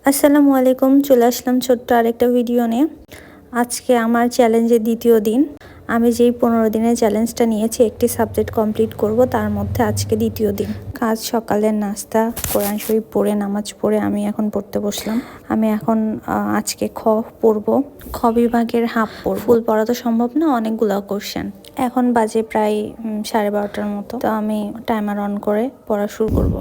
আসসালামু আলাইকুম, চলে আসলাম ছোট্ট আরেকটা ভিডিও নিয়ে। আজকে আমার চ্যালেঞ্জের দ্বিতীয় দিন। আমি যেই 15 দিনের চ্যালেঞ্জটা নিয়েছি একটি সাবজেক্ট কমপ্লিট করব, তার মধ্যে আজকে দ্বিতীয় দিন। কাজ সকালের নাস্তা, কোরআন শরীফ পড়ে নামাজ পড়ে আমি এখন পড়তে বসলাম। আমি এখন আজকে খ পড়ব, খ বিভাগের হাফ পড়ব। ফুল পড়া তো সম্ভব না, অনেকগুলো কোশ্চেন। এখন বাজে প্রায় 12:30টার মতো। তো আমি টাইমার অন করে পড়া শুরু করব।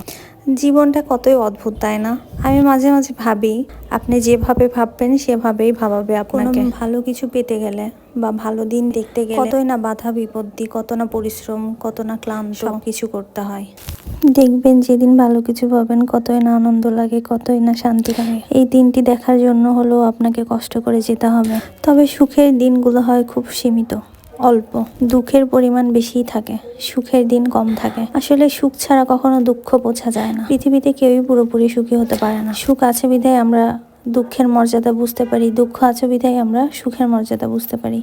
জীবনটা কতই অদ্ভুত, তাই না? আমি মাঝে মাঝে ভাবি, আপনি যেভাবে ভাববেন সেভাবেই ভাবাবে আপনাকে। ভালো কিছু পেতে গেলে বা ভালো দিন দেখতে গেলে কতই না বাধা বিপত্তি, কত না পরিশ্রম, কত না ক্লান্ত সব কিছু করতে হয়। দেখবেন যেদিন ভালো কিছু পাবেন কতই না আনন্দ লাগে, কতই না শান্তি লাগে। এই দিনটি দেখার জন্য হলেও আপনাকে কষ্ট করে যেতে হবে। তবে সুখের দিনগুলো হয় খুব সীমিত, অল্প। দুঃখের পরিমাণ বেশিই থাকে, সুখের দিন কম থাকে। আসলে সুখ ছাড়া কখনো দুঃখ বোঝা যায় না। পৃথিবীতে কেউই পুরোপুরি সুখী হতে পারে না। সুখ আছে বিধায় আমরা দুঃখের মর্যাদা বুঝতে পারি, দুঃখ আছে বিধায় আমরা সুখের মর্যাদা বুঝতে পারি।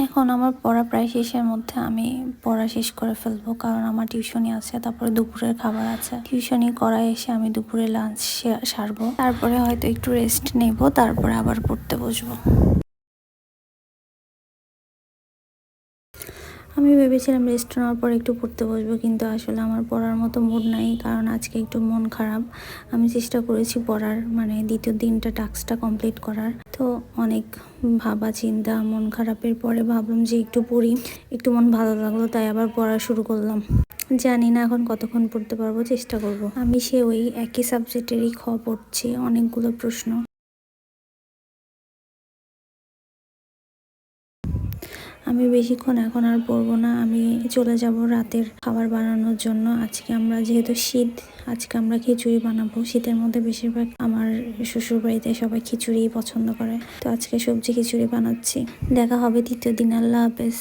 এখন আমার পড়া প্রায় শেষের মধ্যে, আমি পড়া শেষ করে ফেলবো, কারণ আমার টিউশনি আছে, তারপরে দুপুরের খাবার আছে। টিউশনি করায় এসে আমি দুপুরে লাঞ্চ সারবো, তারপরে হয়তো একটু রেস্ট নেব, তারপরে আবার পড়তে বসবো। আমি ভেবেছিলাম রেস্ট নেওয়ার পর একটু পড়তে বসবো, কিন্তু আসলে আমার পড়ার মতো মুড নাই, কারণ আজকে একটু মন খারাপ। আমি চেষ্টা করেছি পড়ার দ্বিতীয় দিনটা টাস্কটা কমপ্লিট করার, তো অনেক ভাবা চিন্তা, মন খারাপের পরে ভাবলাম যে একটু পড়ি। একটু মন ভালো লাগলো, তাই আবার পড়া শুরু করলাম। জানি না এখন কতক্ষণ পড়তে পারবো, চেষ্টা করব। আমি ওই একই সাবজেক্টেরই খ পড়ছি, অনেকগুলো প্রশ্ন। আমি বেশিক্ষণ এখন আর পড়বো না, আমি চলে যাব রাতের খাবার বানানোর জন্য। আজকে আমরা যেহেতু শীত, আজকে আমরা খিচুড়ি বানাবো। শীতের মধ্যে বেশিরভাগ আমার শ্বশুর বাড়িতে সবাই খিচুড়ি পছন্দ করে, তো আজকে সবজি খিচুড়ি বানাচ্ছি। দেখা হবে তৃতীয় দিন। আল্লাহ হাফেজ।